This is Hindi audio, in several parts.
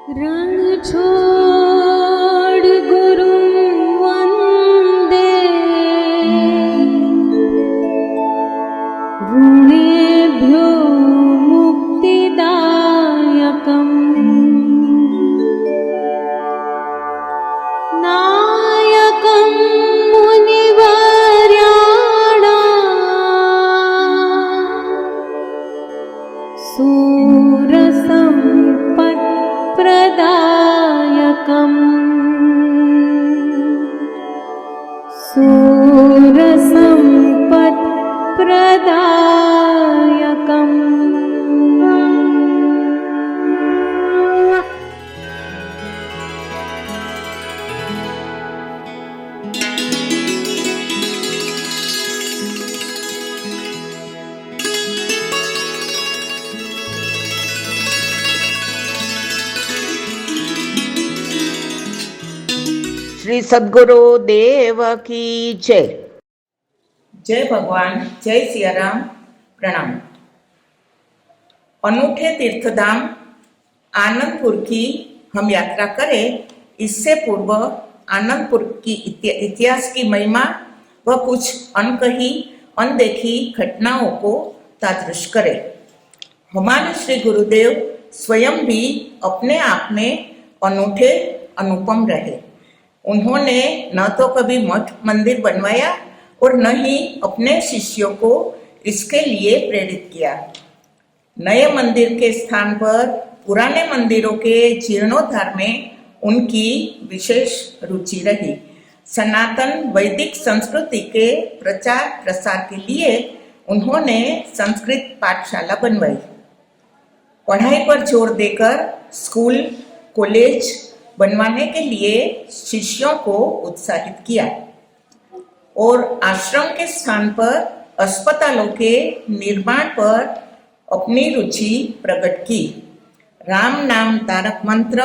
रण छोड़ गुरु वंदे ऋणेभ्यो मुक्तिदायकम् नायकं मुनिवर्याणां सूरसम्पत्प्रदायकम् सूरसम्पत्प्रदायकम्। श्री सद्गुरु देव की जय। जय भगवान, जय सियाराम, प्रणाम। अनूठे तीर्थधाम आनंदपुर की हम यात्रा करें, इससे पूर्व आनंदपुर की इतिहास की महिमा व कुछ अनकही अनदेखी घटनाओं को तादृश करें। हमारे श्री गुरुदेव स्वयं भी अपने आप में अनूठे अनुपम रहे। उन्होंने न तो कभी मठ मंदिर बनवाया और न ही अपने शिष्यों को इसके लिए प्रेरित किया। नए मंदिर के स्थान पर पुराने मंदिरों के जीर्णोद्धार में उनकी विशेष रुचि रही। सनातन वैदिक संस्कृति के प्रचार प्रसार के लिए उन्होंने संस्कृत पाठशाला बनवाई। पढ़ाई पर जोर देकर स्कूल कॉलेज बनवाने के लिए शिष्यों को उत्साहित किया और आश्रम के स्थान पर अस्पतालों के निर्माण पर अपनी रुचि प्रकट की। राम नाम तारक मंत्र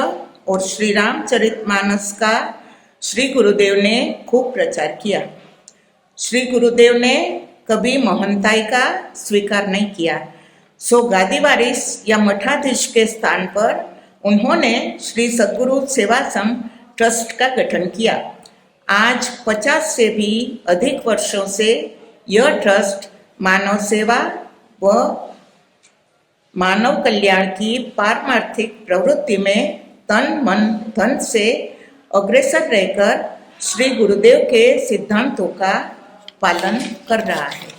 और श्री रामचरितमानस का श्री गुरुदेव ने खूब प्रचार किया। श्री गुरुदेव ने कभी महंताई का स्वीकार नहीं किया, सो गादी वारिस या मठाधीश के स्थान पर उन्होंने श्री सद्गुरु सेवा संघ ट्रस्ट का गठन किया। आज 50 से भी अधिक वर्षों से यह ट्रस्ट मानव सेवा व मानव कल्याण की पारमार्थिक प्रवृत्ति में तन मन धन से अग्रसर रहकर श्री गुरुदेव के सिद्धांतों का पालन कर रहा है।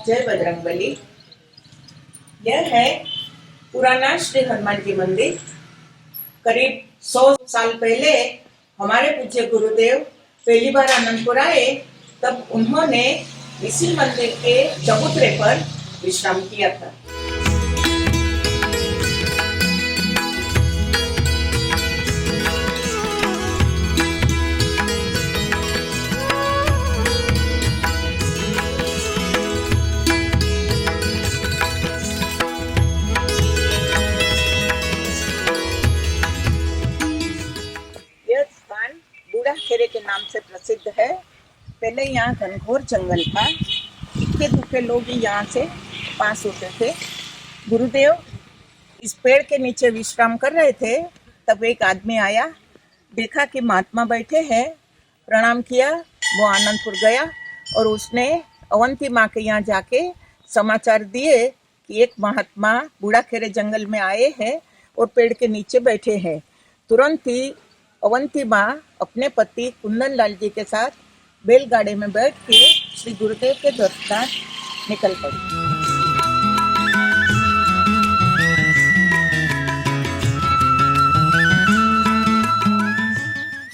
जय बजरंगबली। यह है पुराना श्री हनुमान जी मंदिर। करीब 100 साल पहले हमारे पूज्य गुरुदेव पहली बार आनंदपुर आए, तब उन्होंने इसी मंदिर के चबूतरे पर विश्राम किया था। खेरे के नाम से प्रसिद्ध है। पहले यहाँ घनघोर जंगल था, इक्के दुक्के लोग ही यहाँ से पास होते थे। गुरुदेव इस पेड़ के नीचे विश्राम कर रहे थे, तब एक आदमी आया, देखा कि महात्मा बैठे हैं, प्रणाम किया। वो आनंदपुर गया और उसने अवंती माँ के यहाँ जाके समाचार दिए कि एक महात्मा बूढ़ाखेरे जंगल में आए हैं और पेड़ के नीचे बैठे हैं। तुरंत ही अवंती माँ अपने पति कुंदन लाल जी के साथ बैलगाड़ी में बैठ के श्री गुरुदेव के दर्शनार्थ निकल पड़ी।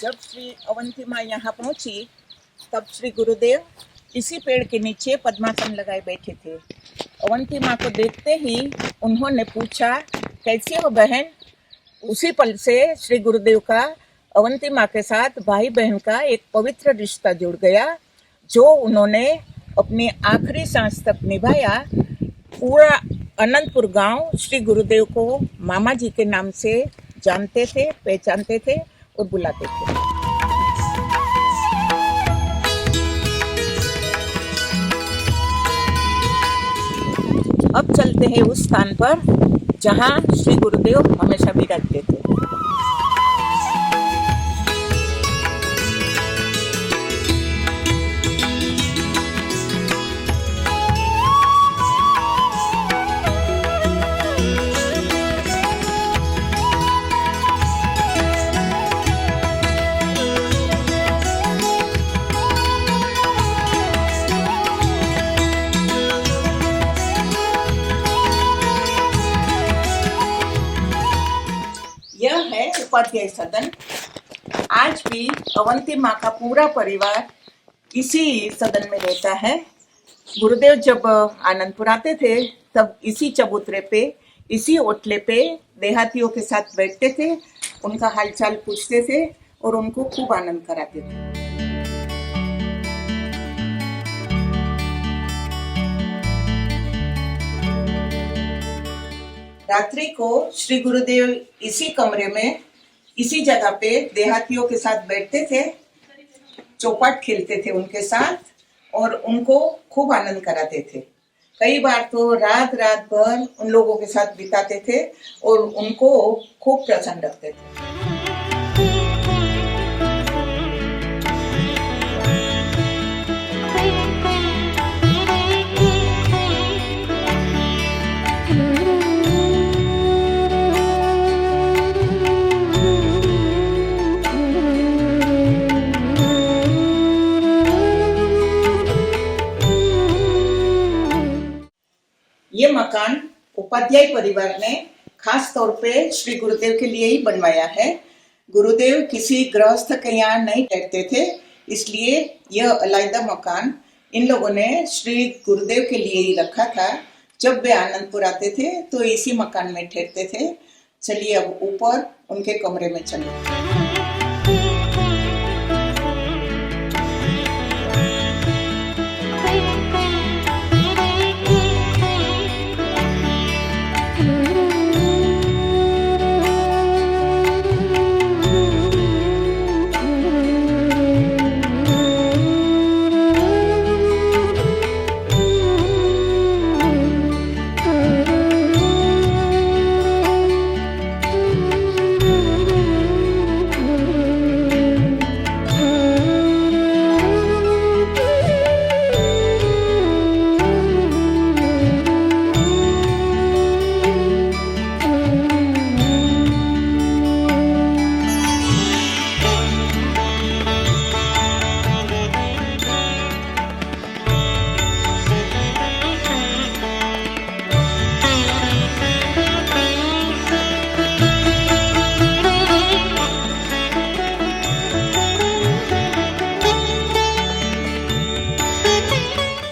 जब श्री अवंती माँ यहाँ पहुंची तब श्री गुरुदेव इसी पेड़ के नीचे पद्मासन लगाए बैठे थे। अवंती माँ को देखते ही उन्होंने पूछा, कैसी हो बहन? उसी पल से श्री गुरुदेव का अवंती माँ के साथ भाई बहन का एक पवित्र रिश्ता जुड़ गया, जो उन्होंने अपनी आखिरी सांस तक निभाया। पूरा अनंतपुर गांव श्री गुरुदेव को मामा जी के नाम से जानते थे, पहचानते थे और बुलाते थे। अब चलते हैं उस स्थान पर जहां श्री गुरुदेव हमेशा विराजते थे। यह है उपाध्याय सदन। आज भी अवंती माँ का पूरा परिवार इसी सदन में रहता है। गुरुदेव जब आनंदपुर आते थे तब इसी चबूतरे पे, इसी ओटले पे देहातियों के साथ बैठते थे, उनका हालचाल पूछते थे और उनको खूब आनंद कराते थे। रात्रि को श्री गुरुदेव इसी कमरे में, इसी जगह पे देहातियों के साथ बैठते थे, चौपाट खेलते थे उनके साथ और उनको खूब आनंद कराते थे। कई बार तो रात रात भर उन लोगों के साथ बिताते थे और उनको खूब प्रसन्न रखते थे। ये मकान उपाध्याय परिवार ने खास तौर पे श्री गुरुदेव के लिए ही बनवाया है। गुरुदेव किसी गृहस्थ के यहाँ नहीं ठहरते थे, इसलिए यह अलग मकान इन लोगों ने श्री गुरुदेव के लिए ही रखा था। जब वे आनंदपुर आते थे तो इसी मकान में ठहरते थे। चलिए अब ऊपर उनके कमरे में चलिए।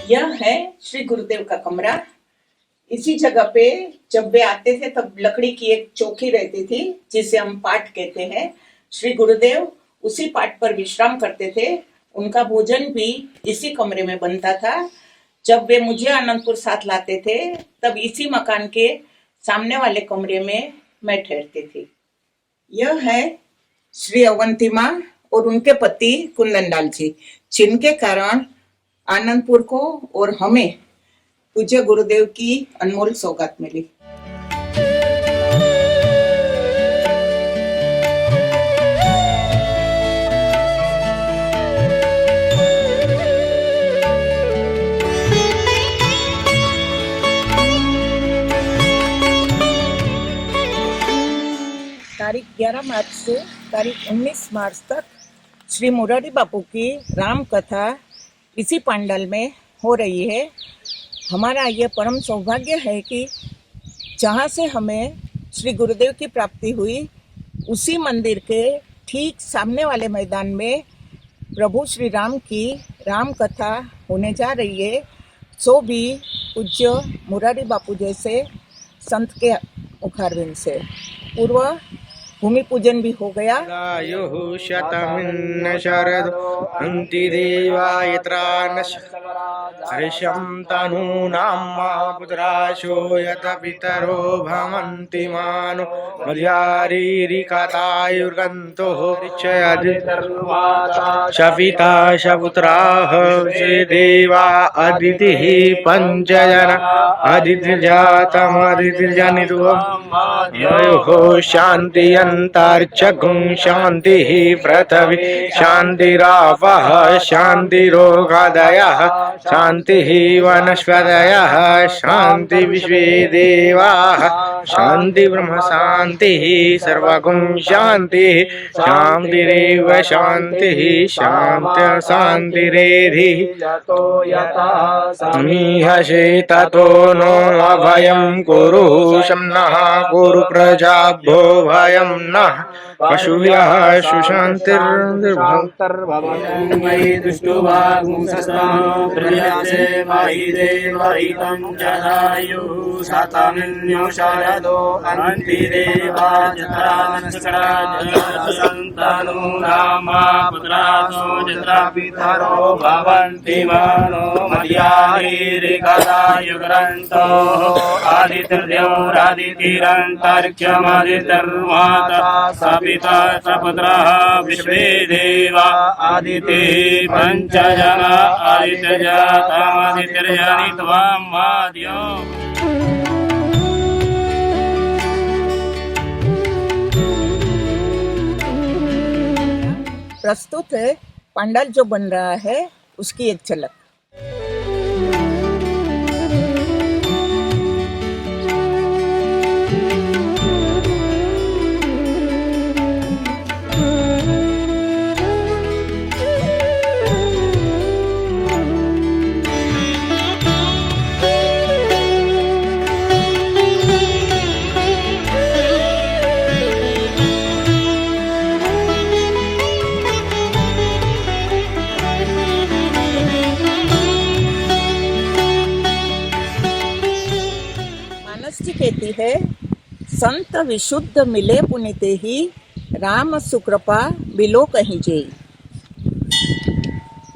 यह है श्री गुरुदेव का कमरा। इसी जगह पे जब वे आते थे तब लकड़ी की एक चौकी रहती थी जिसे हम पाट कहते हैं। श्री गुरुदेव उसी पाट पर विश्राम करते थे। उनका भोजन भी इसी कमरे में बनता था। जब वे मुझे आनंदपुर साथ लाते थे तब इसी मकान के सामने वाले कमरे में मैं ठहरती थी। यह है श्री अवंती माँ और उनके पति कुंदन लाल जी, जिनके कारण आनंदपुर को और हमें पूज्य गुरुदेव की अनमोल सौगात मिली। 11 मार्च से तारीख 19 मार्च तक श्री मुरारी बापू की राम कथा इसी पंडाल में हो रही है। हमारा ये परम सौभाग्य है कि जहाँ से हमें श्री गुरुदेव की प्राप्ति हुई उसी मंदिर के ठीक सामने वाले मैदान में प्रभु श्री राम की राम कथा होने जा रही है। सो भी पूज्य मुरारी बापू जैसे संत के मुखारविंद से पूर्व भूमि पूजन भी हो गया। आयुः शतमिन्न शरदो अन्ति देवायत्रा नश हर्षं तनूनां मा पुत्राशो यत पितरो भवन्ति मानो मध्यारीरिकतायुर्गन्तोः शपिता शपुत्राः देवा अदितिः पञ्चजना अदितिर्जातमदितिर्जनिर्वं शान्ति अंतर्चगुं शान्तिः पृथ्वी शान्तिरापः शान्तिरोगादयः शान्तिः वनस्पतयः शान्ति विश्वे देवाः शान्ति ब्रह्म शान्तिः सर्वगुं शान्तिः शान्तिरेव शान्तिः शान्ति शान्तिरेधि समीहसे ततो नो अभयं कुरु शम्नः कुरु प्रजाभ्यो भयं नः पशुभ्यः सुशान्तिर्भवन्मयि दुष्टुभागुंसस्तां प्रजासे मयि देवहितं जलायुः शतमिन्यो शरदो अन्ति देवा जत्रानश्चराजसन्तनूनां मा पुत्रासो जत्रा पितरो भवन्ति मानो मध्याहीरिकदायुग्रन्तोः आदित्यर्योरादितिरन्तरिक्षमदितिर्माता सपिता सपुत्रः विश्वे देवा आदितिः पञ्चजना आदित्यजातमदितिर्जनित्वं माद्यो। प्रस्तुत है पंडाल जो बन रहा है उसकी एक झलक। जी कहती है, संत विशुद्ध मिले पुनीते ही राम सुकृपा बिलो कहीं जेई।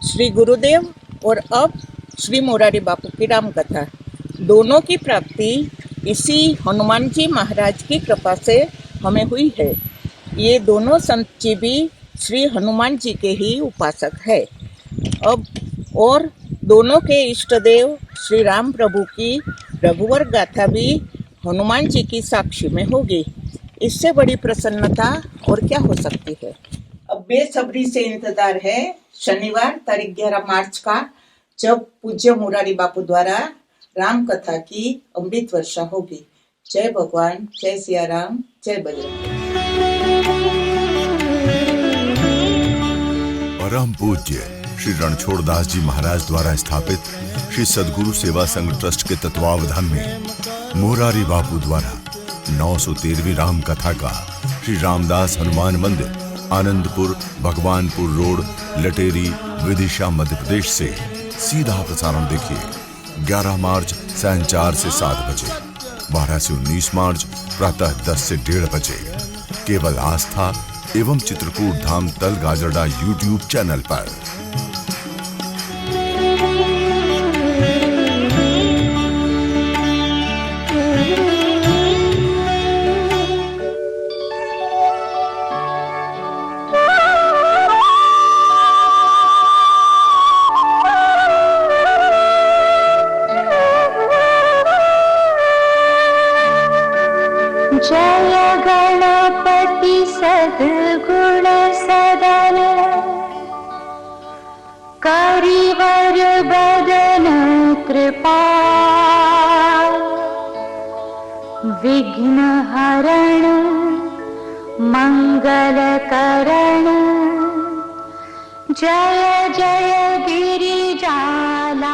श्री गुरुदेव और अब श्री मुरारी बापू की राम कथा दोनों की प्राप्ति इसी हनुमान जी महाराज की कृपा से हमें हुई है। ये दोनों संत जी भी श्री हनुमान जी के ही उपासक है। अब और दोनों के इष्ट देव श्री राम प्रभु की रघुवर गाथा भी हनुमान जी की साक्षी में होगी। इससे बड़ी प्रसन्नता और क्या हो सकती है। अब बेसब्री से इंतजार है शनिवार तारीख 11 मार्च का, जब पूज्य मुरारी बापू द्वारा राम कथा की अमृत वर्षा होगी। जय भगवान, जय सिया राम, जय बजरंग। परम पूज्य श्री रणछोड़दास जी महाराज द्वारा स्थापित श्री सदगुरु सेवा संघ ट्रस्ट के तत्वावधान में मुरारी बापू द्वारा 913वीं राम कथा का श्री रामदास हनुमान मंदिर, आनंदपुर, भगवानपुर रोड, लटेरी, विदिशा, मध्य प्रदेश से सीधा प्रसारण देखिए 11 मार्च सायं 4 से 7 बजे, 12 से 19 मार्च प्रातः 10 से 1:30 बजे, केवल आस्था एवं चित्रकूट धाम तल गाजरडा यूट्यूब चैनल पर। जय गणपति सद्गुण सदन करिवर बदन कृपाल विघ्न हरण मंगलकरण जय जय गिरिजाला।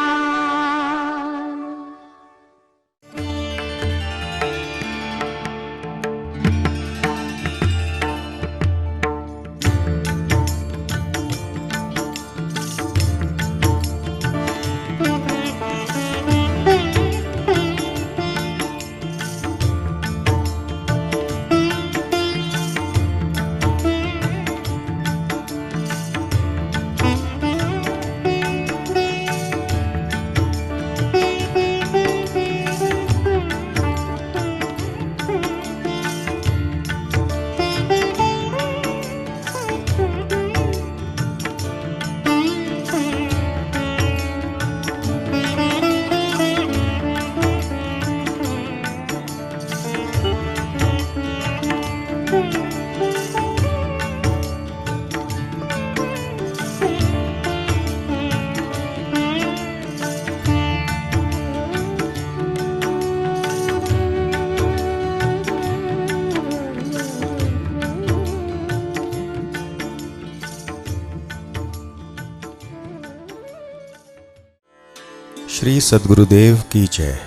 श्री सद्गुरुदेव की जय।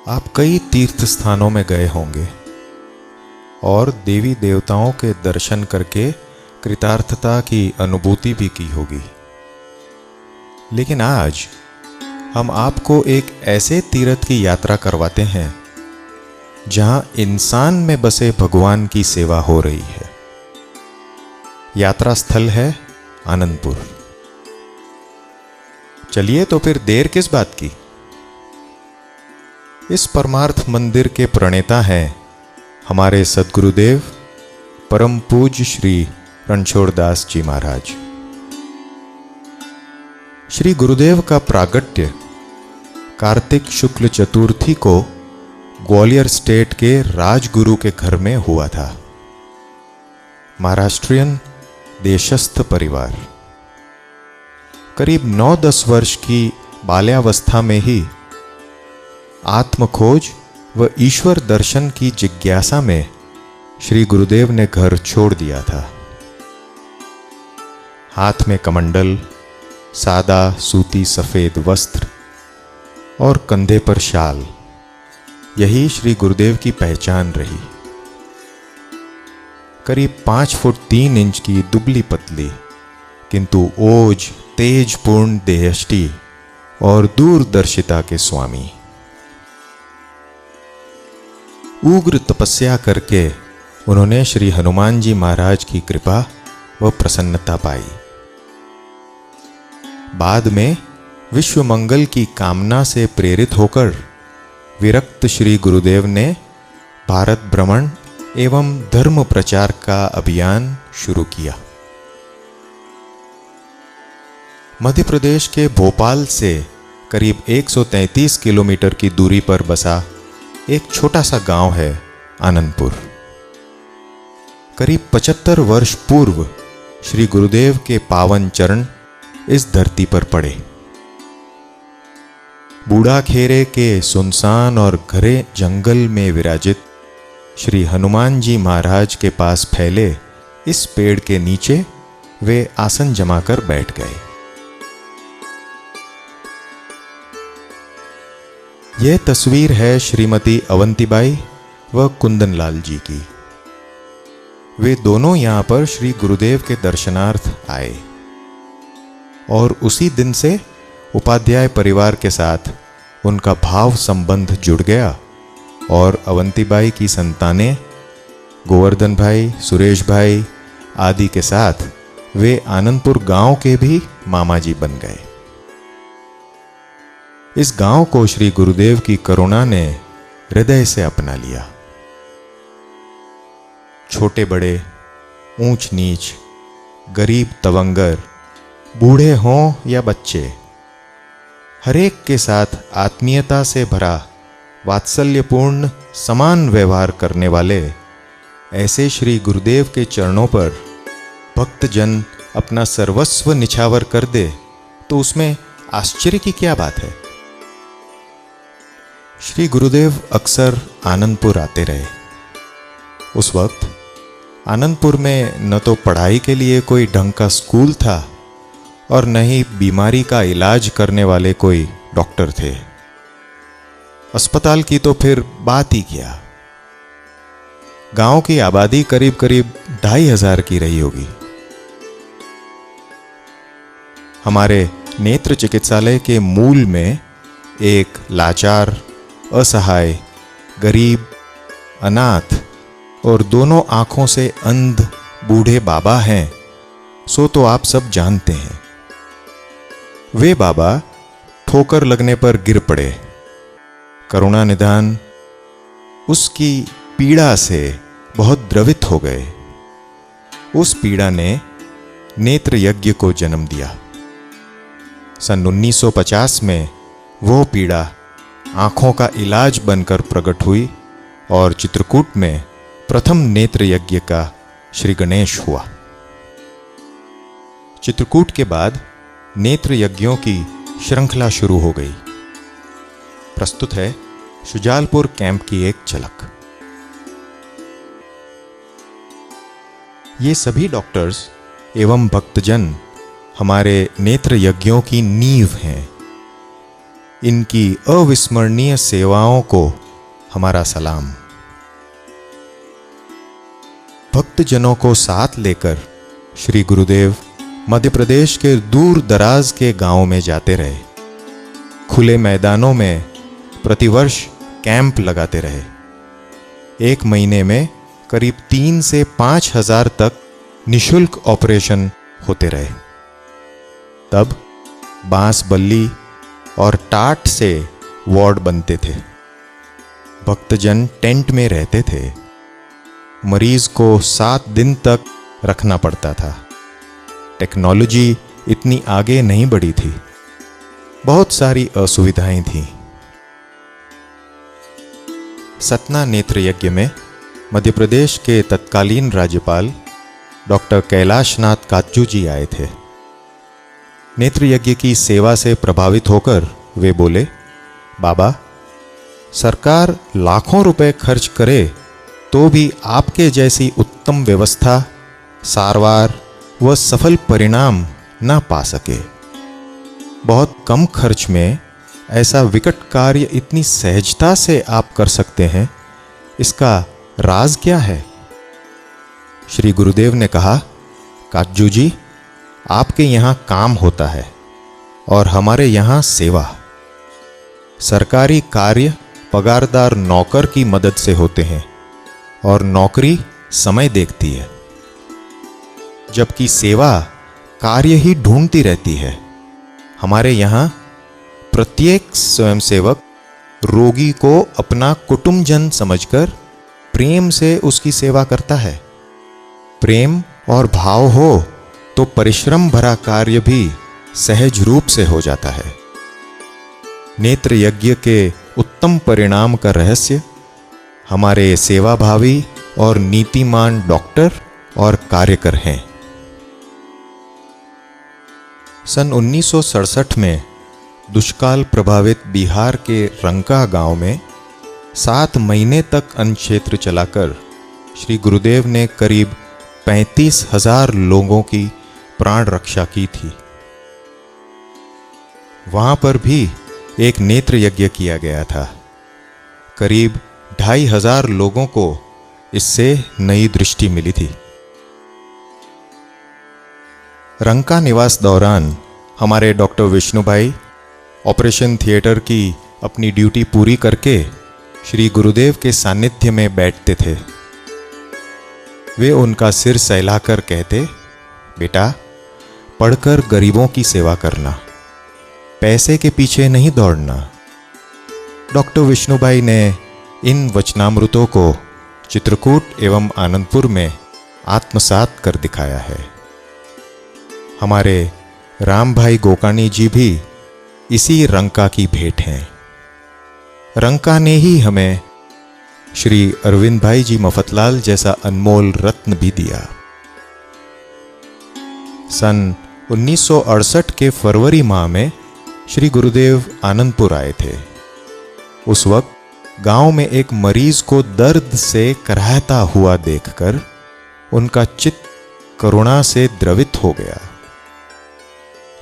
आप कई तीर्थ स्थानों में गए होंगे और देवी देवताओं के दर्शन करके कृतार्थता की अनुभूति भी की होगी, लेकिन आज हम आपको एक ऐसे तीर्थ की यात्रा करवाते हैं जहां इंसान में बसे भगवान की सेवा हो रही है। यात्रा स्थल है आनंदपुर। चलिए तो फिर देर किस बात की। इस परमार्थ मंदिर के प्रणेता हैं हमारे सद्गुरुदेव परम पूज्य श्री रणछोड़दास जी महाराज। श्री गुरुदेव का प्रागट्य कार्तिक शुक्ल चतुर्थी को ग्वालियर स्टेट के राजगुरु के घर में हुआ था। महाराष्ट्रियन देशस्थ परिवार। करीब 9-10 वर्ष की बाल्यावस्था में ही आत्मखोज व ईश्वर दर्शन की जिज्ञासा में श्री गुरुदेव ने घर छोड़ दिया था। हाथ में कमंडल, सादा सूती सफेद वस्त्र और कंधे पर शाल, यही श्री गुरुदेव की पहचान रही। करीब 5 फुट 3 इंच की दुबली पतली किंतु ओज तेजपूर्ण देहष्टि और दूरदर्शिता के स्वामी। उग्र तपस्या करके उन्होंने श्री हनुमान जी महाराज की कृपा व प्रसन्नता पाई। बाद में विश्व मंगल की कामना से प्रेरित होकर विरक्त श्री गुरुदेव ने भारत भ्रमण एवं धर्म प्रचार का अभियान शुरू किया। मध्य प्रदेश के भोपाल से करीब 133 किलोमीटर की दूरी पर बसा एक छोटा सा गांव है आनंदपुर। करीब 75 वर्ष पूर्व श्री गुरुदेव के पावन चरण इस धरती पर पड़े। बूढ़ा खेरे के सुनसान और घरे जंगल में विराजित श्री हनुमान जी महाराज के पास फैले इस पेड़ के नीचे वे आसन जमाकर बैठ गए। यह तस्वीर है श्रीमती अवंतीबाई व कुंदनलाल जी की। वे दोनों यहाँ पर श्री गुरुदेव के दर्शनार्थ आए और उसी दिन से उपाध्याय परिवार के साथ उनका भाव संबंध जुड़ गया और अवंतीबाई की संतानें गोवर्धन भाई, सुरेश भाई आदि के साथ वे आनंदपुर गांव के भी मामा जी बन गए। इस गांव को श्री गुरुदेव की करुणा ने हृदय से अपना लिया। छोटे बड़े, ऊंच नीच, गरीब तवंगर, बूढ़े हों या बच्चे, हरेक के साथ आत्मीयता से भरा वात्सल्यपूर्ण समान व्यवहार करने वाले ऐसे श्री गुरुदेव के चरणों पर भक्तजन अपना सर्वस्व निछावर कर दे तो उसमें आश्चर्य की क्या बात है। श्री गुरुदेव अक्सर आनंदपुर आते रहे। उस वक्त आनंदपुर में न तो पढ़ाई के लिए कोई ढंग का स्कूल था और न ही बीमारी का इलाज करने वाले कोई डॉक्टर थे। अस्पताल की तो फिर बात ही क्या। गांव की आबादी करीब करीब 2500 की रही होगी। हमारे नेत्र चिकित्सालय के मूल में एक लाचार, असहाय, गरीब, अनाथ और दोनों आंखों से अंध बूढ़े बाबा हैं, सो तो आप सब जानते हैं। वे बाबा ठोकर लगने पर गिर पड़े। करुणा निधान उसकी पीड़ा से बहुत द्रवित हो गए। उस पीड़ा ने नेत्र यज्ञ को जन्म दिया। सन 1950 में वो पीड़ा आंखों का इलाज बनकर प्रकट हुई और चित्रकूट में प्रथम नेत्र यज्ञ का श्री गणेश हुआ। चित्रकूट के बाद नेत्र यज्ञों की श्रृंखला शुरू हो गई। प्रस्तुत है शुजालपुर कैंप की एक झलक। ये सभी डॉक्टर्स एवं भक्तजन हमारे नेत्र यज्ञों की नींव हैं। इनकी अविस्मरणीय सेवाओं को हमारा सलाम। भक्तजनों को साथ लेकर श्री गुरुदेव मध्य प्रदेश के दूर दराज के गांवों में जाते रहे। खुले मैदानों में प्रतिवर्ष कैंप लगाते रहे। एक महीने में करीब 3 से 5 हजार तक निशुल्क ऑपरेशन होते रहे। तब बांस बल्ली और टाट से वार्ड बनते थे। भक्तजन टेंट में रहते थे। मरीज को 7 दिन तक रखना पड़ता था। टेक्नोलॉजी इतनी आगे नहीं बढ़ी थी। बहुत सारी असुविधाएं थीं। सतना नेत्र यज्ञ में मध्य प्रदेश के तत्कालीन राज्यपाल डॉक्टर कैलाशनाथ काच्चू जी आए थे। नेत्र यज्ञ की सेवा से प्रभावित होकर वे बोले, बाबा, सरकार लाखों रुपए खर्च करे तो भी आपके जैसी उत्तम व्यवस्था, सारवार व सफल परिणाम ना पा सके। बहुत कम खर्च में ऐसा विकट कार्य इतनी सहजता से आप कर सकते हैं, इसका राज क्या है? श्री गुरुदेव ने कहा, काज्जू जी, आपके यहाँ काम होता है और हमारे यहाँ सेवा। सरकारी कार्य पगारदार नौकर की मदद से होते हैं और नौकरी समय देखती है, जबकि सेवा कार्य ही ढूंढती रहती है। हमारे यहाँ प्रत्येक स्वयंसेवक रोगी को अपना कुटुंबजन समझकर प्रेम से उसकी सेवा करता है। प्रेम और भाव हो तो परिश्रम भरा कार्य भी सहज रूप से हो जाता है। नेत्र यज्ञ के उत्तम परिणाम का रहस्य हमारे सेवाभावी और नीतिमान डॉक्टर और कार्यकर हैं। सन 1967 में दुष्काल प्रभावित बिहार के रंका गांव में 7 महीने तक अन्न क्षेत्र चलाकर श्री गुरुदेव ने करीब 35,000 लोगों की प्राण रक्षा की थी। वहां पर भी एक नेत्र यज्ञ किया गया था। करीब 2,500 लोगों को इससे नई दृष्टि मिली थी। रंका निवास दौरान हमारे डॉक्टर विष्णु भाई ऑपरेशन थिएटर की अपनी ड्यूटी पूरी करके श्री गुरुदेव के सानिध्य में बैठते थे। वे उनका सिर सहलाकर कहते, बेटा, पढ़कर गरीबों की सेवा करना, पैसे के पीछे नहीं दौड़ना। डॉक्टर विष्णुभाई ने इन वचनामृतों को चित्रकूट एवं आनंदपुर में आत्मसात कर दिखाया है। हमारे राम भाई गोकानी जी भी इसी रंका की भेंट हैं। रंका ने ही हमें श्री अरविंद भाई जी मफतलाल जैसा अनमोल रत्न भी दिया। सन 1968 के फरवरी माह में श्री गुरुदेव आनंदपुर आए थे। उस वक्त गांव में एक मरीज को दर्द से कराहता हुआ देखकर उनका चित्त करुणा से द्रवित हो गया।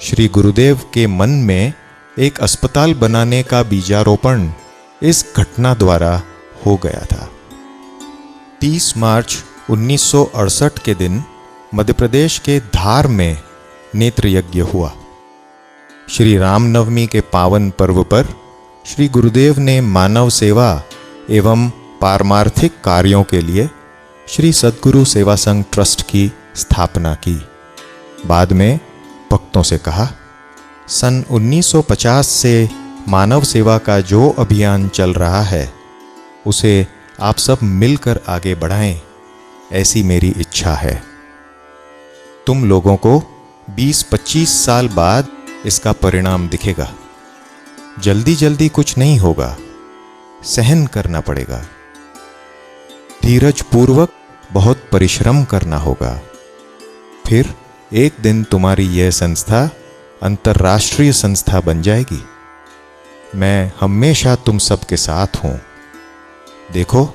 श्री गुरुदेव के मन में एक अस्पताल बनाने का बीजारोपण इस घटना द्वारा हो गया था। 30 मार्च 1968 के दिन मध्य प्रदेश के धार में नेत्र यज्ञ हुआ। श्री रामनवमी के पावन पर्व पर श्री गुरुदेव ने मानव सेवा एवं पारमार्थिक कार्यों के लिए श्री सद्गुरु सेवा संघ ट्रस्ट की स्थापना की। बाद में भक्तों से कहा, सन 1950 से मानव सेवा का जो अभियान चल रहा है उसे आप सब मिलकर आगे बढ़ाएं, ऐसी मेरी इच्छा है। तुम लोगों को 20-25 साल बाद इसका परिणाम दिखेगा। जल्दी जल्दी कुछ नहीं होगा, सहन करना पड़ेगा। धीरज पूर्वक बहुत परिश्रम करना होगा। फिर एक दिन तुम्हारी यह संस्था अंतर्राष्ट्रीय संस्था बन जाएगी। मैं हमेशा तुम सबके साथ हूं। देखो,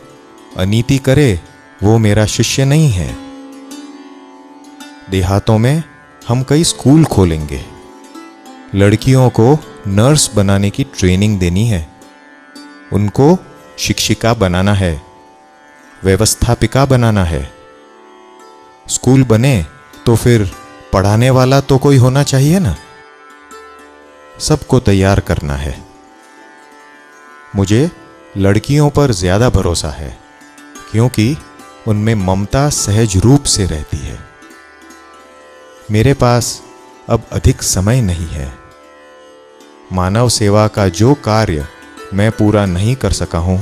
अनीति करे वो मेरा शिष्य नहीं है। देहातों में हम कई स्कूल खोलेंगे। लड़कियों को नर्स बनाने की ट्रेनिंग देनी है, उनको शिक्षिका बनाना है, व्यवस्थापिका बनाना है। स्कूल बने तो फिर पढ़ाने वाला तो कोई होना चाहिए ना। सबको तैयार करना है। मुझे लड़कियों पर ज्यादा भरोसा है क्योंकि उनमें ममता सहज रूप से रहती है। मेरे पास अब अधिक समय नहीं है। मानव सेवा का जो कार्य मैं पूरा नहीं कर सका हूं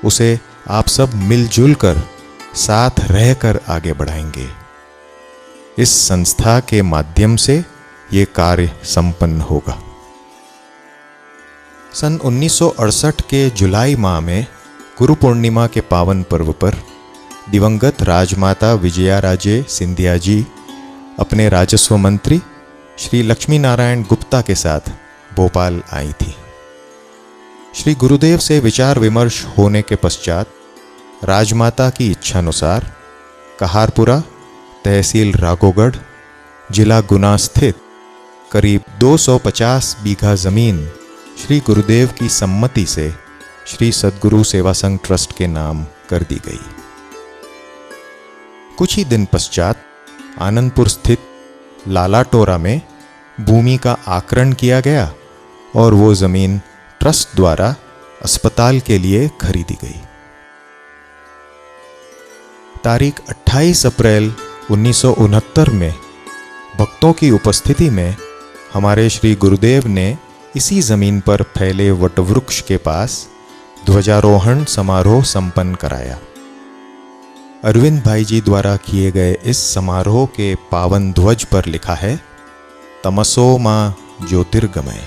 उसे आप सब मिलजुल कर साथ रहकर आगे बढ़ाएंगे। इस संस्था के माध्यम से ये कार्य संपन्न होगा। सन 1968 के जुलाई माह में गुरु पूर्णिमा के पावन पर्व पर दिवंगत राजमाता विजया राजे सिंधिया जी अपने राजस्व मंत्री श्री लक्ष्मी नारायण गुप्ता के साथ भोपाल आई थी। श्री गुरुदेव से विचार विमर्श होने के पश्चात राजमाता की इच्छानुसार कहारपुरा, तहसील राघोगढ़, जिला गुना स्थित करीब 250 बीघा जमीन श्री गुरुदेव की सम्मति से श्री सद्गुरु सेवा संघ ट्रस्ट के नाम कर दी गई। कुछ ही दिन पश्चात आनंदपुर स्थित लालाटोरा में भूमि का आकरण किया गया और वो जमीन ट्रस्ट द्वारा अस्पताल के लिए खरीदी गई। तारीख 28 अप्रैल 1969 में भक्तों की उपस्थिति में हमारे श्री गुरुदेव ने इसी जमीन पर फैले वटवृक्ष के पास ध्वजारोहण समारोह संपन्न कराया। अरविंद भाई जी द्वारा किए गए इस समारोह के पावन ध्वज पर लिखा है, तमसो मां ज्योतिर्गमय।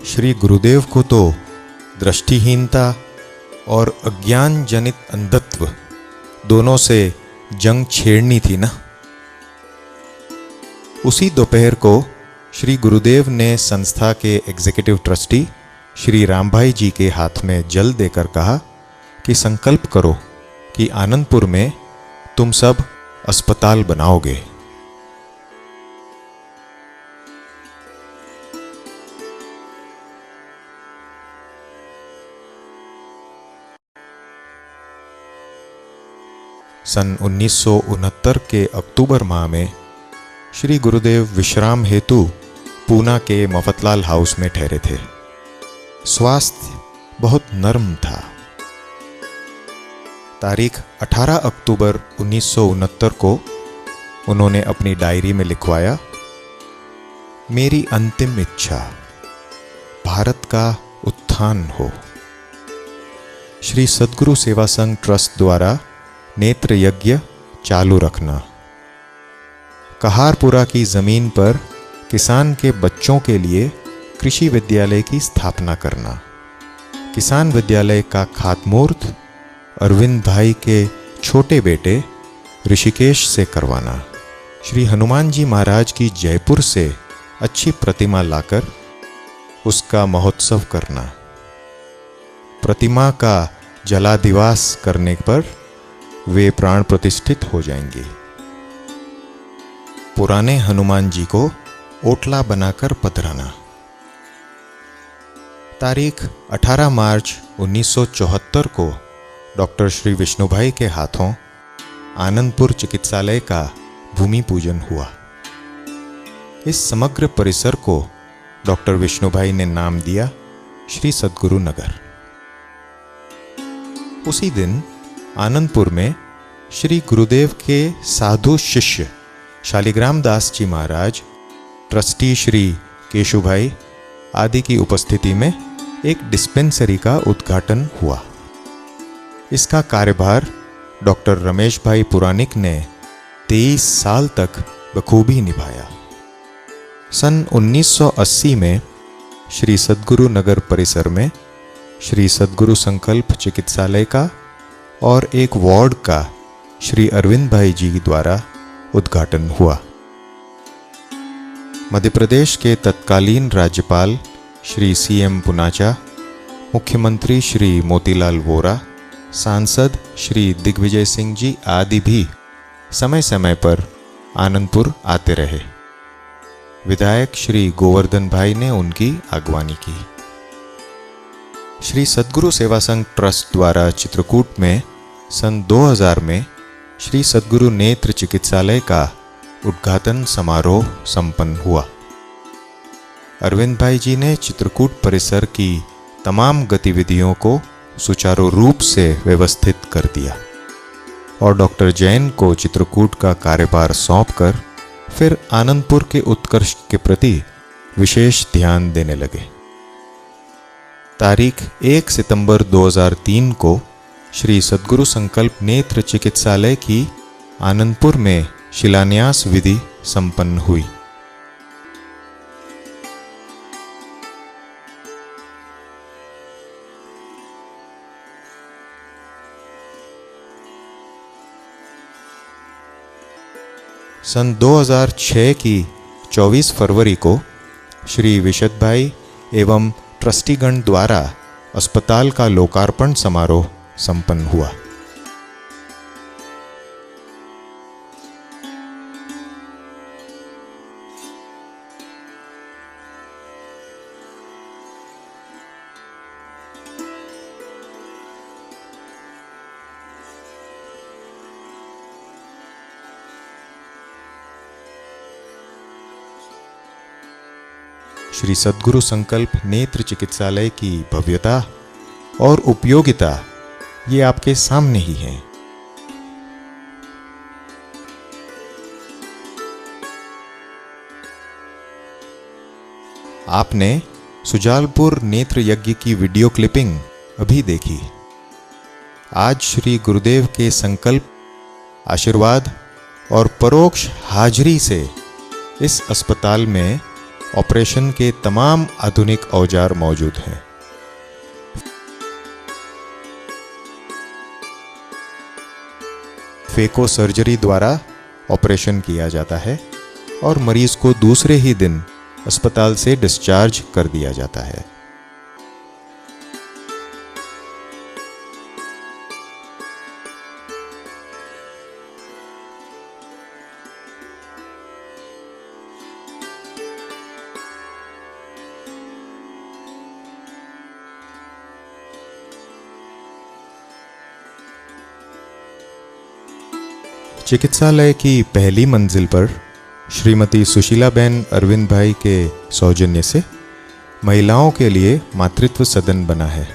श्री गुरुदेव को तो दृष्टिहीनता और अज्ञान जनित अंधत्व दोनों से जंग छेड़नी थी ना। उसी दोपहर को श्री गुरुदेव ने संस्था के एग्जीक्यूटिव ट्रस्टी श्री रामभाई जी के हाथ में जल देकर कहा कि संकल्प करो कि आनंदपुर में तुम सब अस्पताल बनाओगे। सन 1969 के अक्टूबर माह में श्री गुरुदेव विश्राम हेतु पूना के मफतलाल हाउस में ठहरे थे। स्वास्थ्य बहुत नर्म था। तारीख 18 अक्टूबर 1969 को उन्होंने अपनी डायरी में लिखवाया, मेरी अंतिम इच्छा भारत का उत्थान हो। श्री सद्गुरु सेवा संघ ट्रस्ट द्वारा नेत्र यज्ञ चालू रखना। कहारपुरा की जमीन पर किसान के बच्चों के लिए कृषि विद्यालय की स्थापना करना। किसान विद्यालय का खातमुहूर्त अरविंद भाई के छोटे बेटे ऋषिकेश से करवाना। श्री हनुमान जी महाराज की जयपुर से अच्छी प्रतिमा लाकर उसका महोत्सव करना। प्रतिमा का जलादिवास करने पर वे प्राण प्रतिष्ठित हो जाएंगे। पुराने हनुमान जी को ओटला बनाकर पधराना। तारीख 18 मार्च 1974 को डॉक्टर श्री विष्णुभाई के हाथों आनंदपुर चिकित्सालय का भूमि पूजन हुआ। इस समग्र परिसर को डॉक्टर विष्णुभाई ने नाम दिया श्री सद्गुरु नगर। उसी दिन आनंदपुर में श्री गुरुदेव के साधु शिष्य शालिग्राम दास जी महाराज, ट्रस्टी श्री केशुभाई आदि की उपस्थिति में एक डिस्पेंसरी का उद्घाटन हुआ। इसका कार्यभार डॉक्टर रमेश भाई पुरानिक ने 23 साल तक बखूबी निभाया। सन 1980 में श्री सद्गुरु नगर परिसर में श्री सद्गुरु संकल्प चिकित्सालय का और एक वार्ड का श्री अरविंद भाई जी द्वारा उद्घाटन हुआ। मध्य प्रदेश के तत्कालीन राज्यपाल श्री CM पुनाचा, मुख्यमंत्री श्री मोतीलाल वोरा, सांसद श्री दिग्विजय सिंह जी आदि भी समय समय पर आनंदपुर आते रहे। विधायक श्री गोवर्धन भाई ने उनकी अगवानी की। श्री सद्गुरु सेवा संघ ट्रस्ट द्वारा चित्रकूट में सन 2000 में श्री सद्गुरु नेत्र चिकित्सालय का उद्घाटन समारोह संपन्न हुआ। अरविंद भाई जी ने चित्रकूट परिसर की तमाम गतिविधियों को सुचारू रूप से व्यवस्थित कर दिया और डॉक्टर जैन को चित्रकूट का कार्यभार सौंपकर फिर आनंदपुर के उत्कर्ष के प्रति विशेष ध्यान देने लगे। तारीख 1 सितंबर 2003 को श्री सद्गुरु संकल्प नेत्र चिकित्सालय की आनंदपुर में शिलान्यास विधि संपन्न हुई। सन 2006 की 24 फरवरी को श्री विशद भाई एवं ट्रस्टीगण द्वारा अस्पताल का लोकार्पण समारोह संपन्न हुआ। श्री सद्गुरु संकल्प नेत्र चिकित्सालय की भव्यता और उपयोगिता ये आपके सामने ही है। आपने सुजालपुर नेत्र यज्ञ की वीडियो क्लिपिंग अभी देखी। आज श्री गुरुदेव के संकल्प, आशीर्वाद और परोक्ष हाजिरी से इस अस्पताल में ऑपरेशन के तमाम आधुनिक औजार मौजूद हैं। फेको सर्जरी द्वारा ऑपरेशन किया जाता है और मरीज को दूसरे ही दिन अस्पताल से डिस्चार्ज कर दिया जाता है। चिकित्सालय की पहली मंजिल पर श्रीमती सुशीलाबेन अरविंद भाई के सौजन्य से महिलाओं के लिए मातृत्व सदन बना है।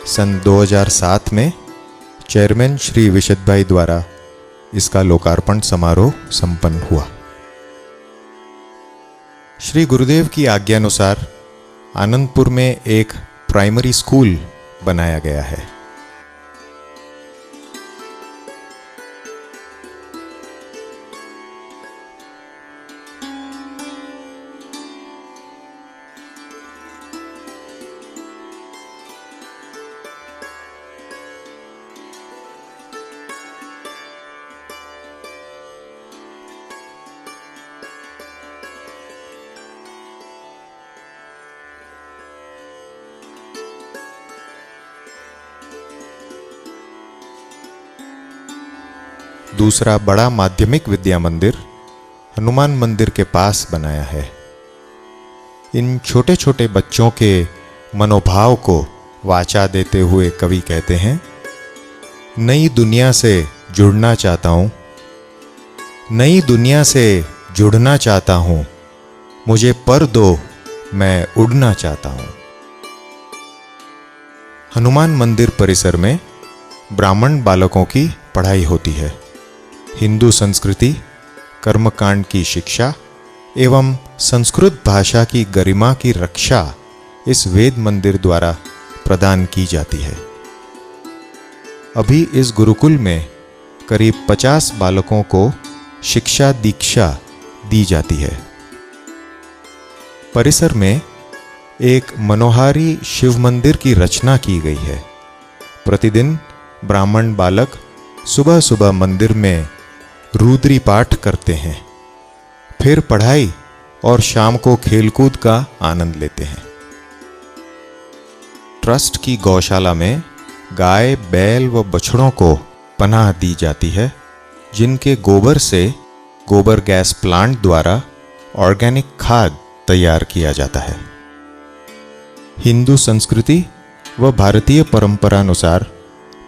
सन 2007 में चेयरमैन श्री विशद भाई द्वारा इसका लोकार्पण समारोह संपन्न हुआ। श्री गुरुदेव की आज्ञानुसार आनंदपुर में एक प्राइमरी स्कूल बनाया गया है। दूसरा बड़ा माध्यमिक विद्या मंदिर हनुमान मंदिर के पास बनाया है। इन छोटे छोटे बच्चों के मनोभाव को वाचा देते हुए कवि कहते हैं, नई दुनिया से जुड़ना चाहता हूँ, नई दुनिया से जुड़ना चाहता हूँ, मुझे पर दो मैं उड़ना चाहता हूँ। हनुमान मंदिर परिसर में ब्राह्मण बालकों की पढ़ाई होती है। हिंदू संस्कृति, कर्मकांड की शिक्षा एवं संस्कृत भाषा की गरिमा की रक्षा इस वेद मंदिर द्वारा प्रदान की जाती है। अभी इस गुरुकुल में करीब 50 बालकों को शिक्षा दीक्षा दी जाती है। परिसर में एक मनोहारी शिव मंदिर की रचना की गई है। प्रतिदिन ब्राह्मण बालक सुबह सुबह मंदिर में रुद्री पाठ करते हैं, फिर पढ़ाई और शाम को खेलकूद का आनंद लेते हैं। ट्रस्ट की गौशाला में गाय, बैल व बछड़ों को पनाह दी जाती है, जिनके गोबर से गोबर गैस प्लांट द्वारा ऑर्गेनिक खाद तैयार किया जाता है। हिंदू संस्कृति व भारतीय परंपरानुसार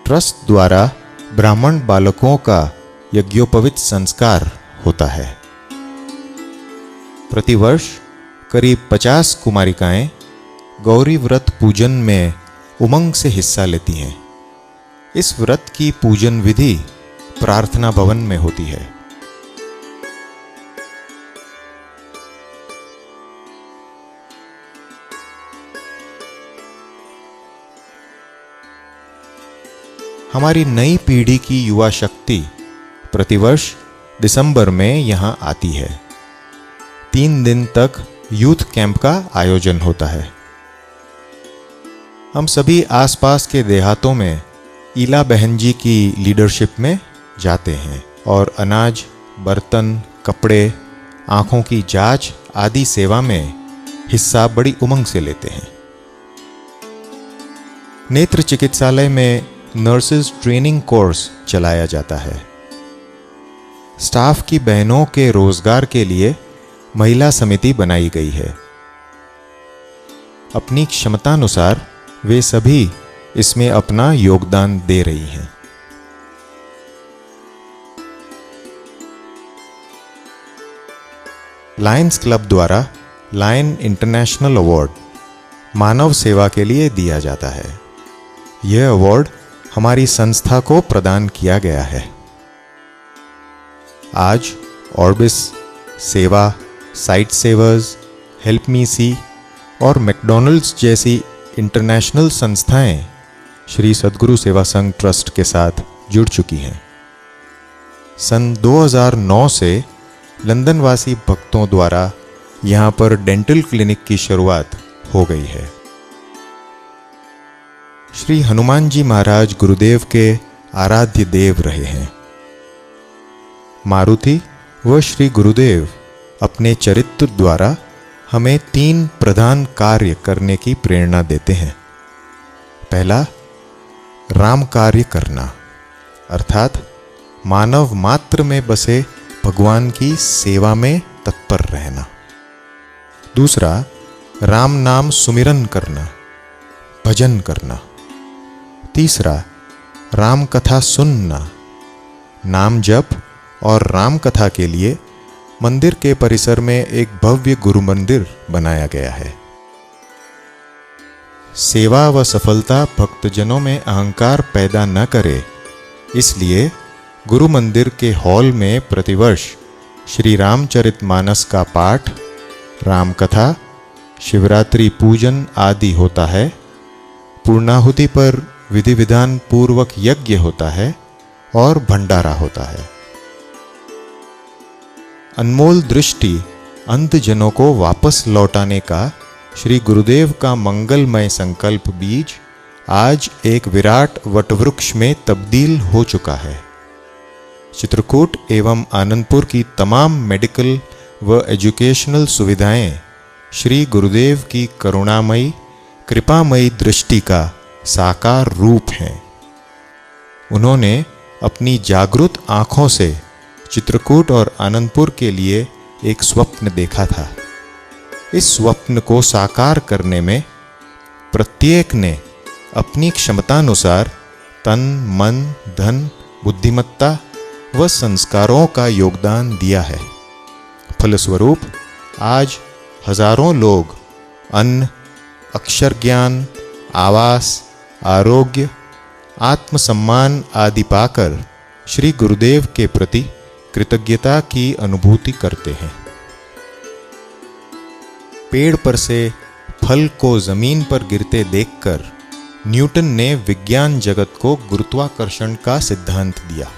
ट्रस्ट द्वारा ब्राह्मण बालकों का यज्ञोपवीत संस्कार होता है। प्रतिवर्ष करीब 50 कुमारिकाएं गौरी व्रत पूजन में उमंग से हिस्सा लेती हैं। इस व्रत की पूजन विधि प्रार्थना भवन में होती है। हमारी नई पीढ़ी की युवा शक्ति प्रतिवर्ष दिसंबर में यहां आती है। 3 दिन तक यूथ कैंप का आयोजन होता है। हम सभी आसपास के देहातों में ईला बहन जी की लीडरशिप में जाते हैं और अनाज, बर्तन, कपड़े, आंखों की जांच आदि सेवा में हिस्सा बड़ी उमंग से लेते हैं। नेत्र चिकित्सालय में नर्सेज ट्रेनिंग कोर्स चलाया जाता है। स्टाफ की बहनों के रोजगार के लिए महिला समिति बनाई गई है। अपनी क्षमतानुसार वे सभी इसमें अपना योगदान दे रही हैं। लायंस क्लब द्वारा लायन इंटरनेशनल अवार्ड मानव सेवा के लिए दिया जाता है। यह अवार्ड हमारी संस्था को प्रदान किया गया है। आज ऑर्बिस, सेवा, साइट सेवर्स, हेल्प मी सी और मैकडॉनल्ड्स जैसी इंटरनेशनल संस्थाएं श्री सद्गुरु सेवा संघ ट्रस्ट के साथ जुड़ चुकी हैं। सन 2009 से लंदनवासी भक्तों द्वारा यहाँ पर डेंटल क्लिनिक की शुरुआत हो गई है। श्री हनुमान जी महाराज गुरुदेव के आराध्य देव रहे हैं। मारुति व श्री गुरुदेव अपने चरित्र द्वारा हमें 3 प्रधान कार्य करने की प्रेरणा देते हैं। पहला, राम कार्य करना, अर्थात मानव मात्र में बसे भगवान की सेवा में तत्पर रहना। दूसरा, राम नाम सुमिरन करना, भजन करना। तीसरा, राम कथा सुनना। नाम जप और राम कथा के लिए मंदिर के परिसर में एक भव्य गुरु मंदिर बनाया गया है। सेवा व सफलता भक्तजनों में अहंकार पैदा न करे, इसलिए गुरु मंदिर के हॉल में प्रतिवर्ष श्री रामचरितमानस का पाठ, राम कथा, शिवरात्रि पूजन आदि होता है। पूर्णाहुति पर विधि विधान पूर्वक यज्ञ होता है और भंडारा होता है। अनमोल दृष्टि अंधजनों को वापस लौटाने का श्री गुरुदेव का मंगलमय संकल्प बीज आज एक विराट वटवृक्ष में तब्दील हो चुका है। चित्रकूट एवं आनंदपुर की तमाम मेडिकल व एजुकेशनल सुविधाएं श्री गुरुदेव की करुणामयी कृपामयी दृष्टि का साकार रूप हैं। उन्होंने अपनी जागृत आँखों से चित्रकूट और आनंदपुर के लिए एक स्वप्न देखा था। इस स्वप्न को साकार करने में प्रत्येक ने अपनी क्षमतानुसार तन, मन, धन, बुद्धिमत्ता व संस्कारों का योगदान दिया है। फलस्वरूप आज हजारों लोग अन्न, अक्षर ज्ञान, आवास, आरोग्य, आत्मसम्मान आदि पाकर श्री गुरुदेव के प्रति कृतज्ञता की अनुभूति करते हैं। पेड़ पर से फल को जमीन पर गिरते देखकर न्यूटन ने विज्ञान जगत को गुरुत्वाकर्षण का सिद्धांत दिया।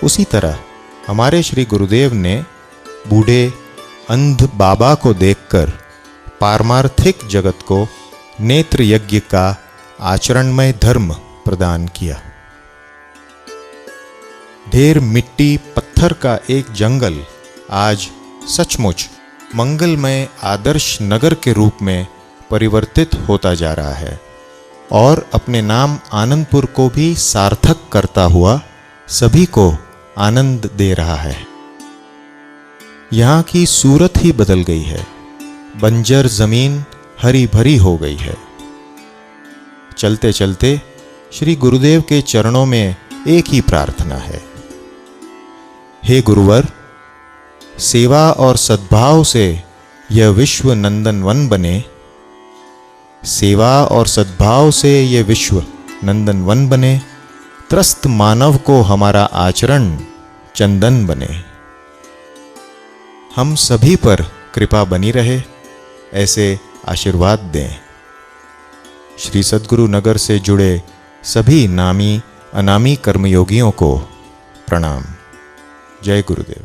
उसी तरह हमारे श्री गुरुदेव ने बूढ़े अंध बाबा को देखकर पारमार्थिक जगत को नेत्र यज्ञ का आचरणमय धर्म प्रदान किया। ढेर मिट्टी पत्थर का एक जंगल आज सचमुच मंगलमय आदर्श नगर के रूप में परिवर्तित होता जा रहा है और अपने नाम आनंदपुर को भी सार्थक करता हुआ सभी को आनंद दे रहा है। यहाँ की सूरत ही बदल गई है। बंजर जमीन हरी भरी हो गई है। चलते चलते श्री गुरुदेव के चरणों में एक ही प्रार्थना है, हे गुरुवर, सेवा और सद्भाव से यह विश्व नंदनवन बने। सेवा और सद्भाव से यह विश्व नंदनवन बने। त्रस्त मानव को हमारा आचरण चंदन बने। हम सभी पर कृपा बनी रहे, ऐसे आशीर्वाद दें। श्री सद्गुरु नगर से जुड़े सभी नामी अनामी कर्मयोगियों को प्रणाम। जय गुरुदेव।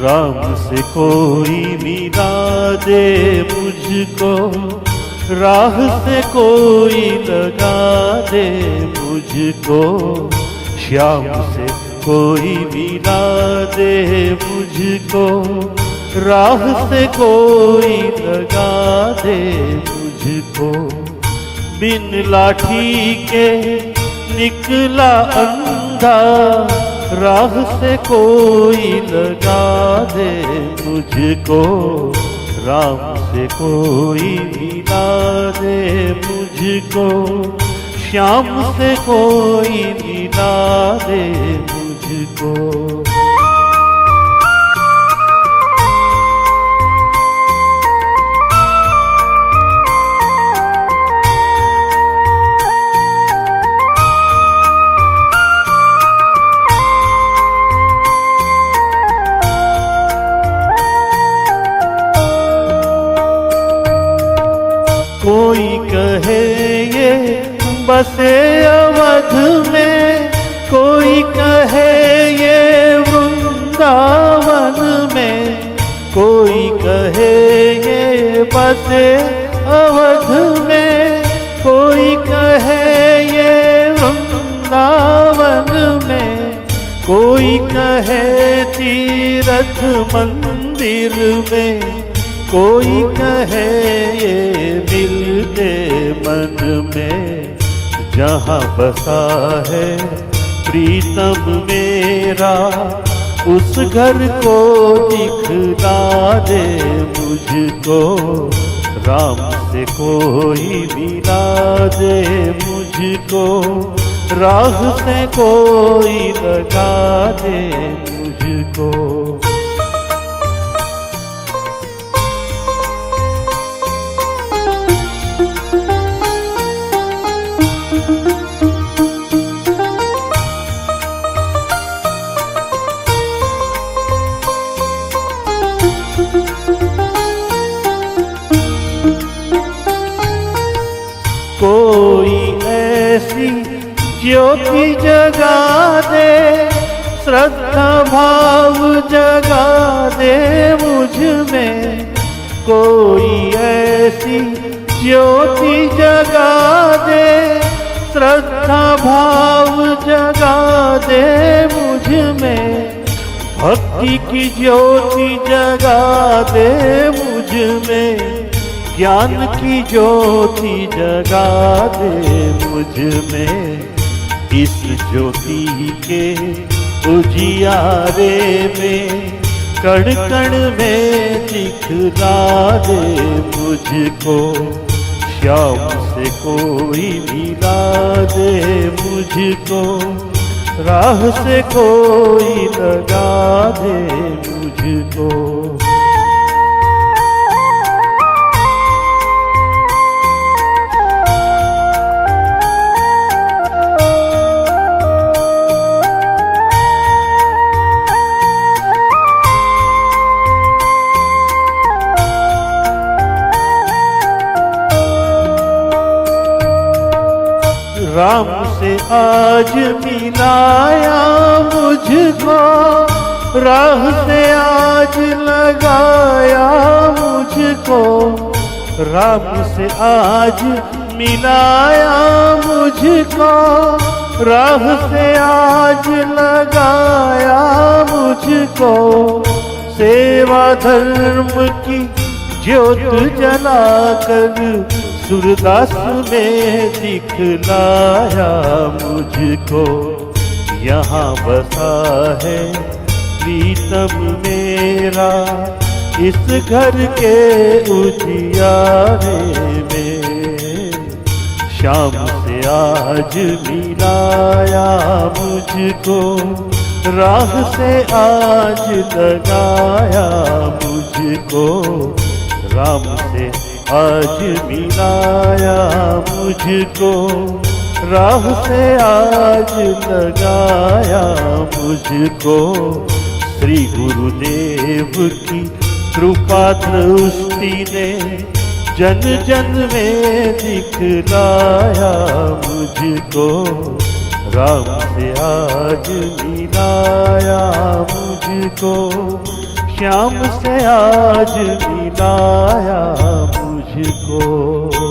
राम से कोई मिला दे मुझको, राह से कोई लगा दे मुझको। श्याम से कोई मिला दे मुझको, राह से कोई लगा दे मुझको। बिन लाठी के निकला अंधा, राह से कोई लगा दे मुझको। राम से कोई मिला दे मुझको, श्याम से कोई मिला दे मुझको। कोई कहे ये बसे अवध में, कोई कहे ये वृंदावन में। कोई कहे ये बसे अवध में, कोई कहे ये वृंदावन में। कोई कहे तीर्थ मंदिर में, कोई कहे ये मिलते मन में। जहाँ बसा है प्रीतम मेरा, उस घर को दिखला दे मुझको। राम से कोई मिला दे मुझको, राह से कोई लगा दे मुझको। कोई ऐसी ज्योति जगा दे, श्रद्धा भाव जगा दे मुझ में। कोई ऐसी ज्योति जगा दे, श्रद्धा भाव जगा दे मुझ में। भक्ति की ज्योति जगा दे मुझ में, ज्ञान की ज्योति जगा दे मुझ में। इस ज्योति के उजियारे में कण कण में दिखला दे मुझको। श्याम से कोई मिला दे मुझको, राह से कोई लगा दे मुझको। राम से आज मिलाया मुझको, राह से आज लगाया मुझको। राम से आज मिलाया मुझको, राह से आज लगाया मुझको। सेवा धर्म की ज्योत जलाकर सूरदास में दिखलाया मुझको। यहाँ बसा है प्रीतम मेरा, इस घर के उजियारे में। शाम से आज मिलाया मुझको, राह से आज लगाया मुझको। राम से आज मिलाया मुझको, राह से आज लगाया मुझको। श्री गुरुदेव की कृपा दृष्टि ने जन जन में दिखलाया मुझको। राम से आज मिलाया मुझको, श्याम से आज मिलाया मुझको।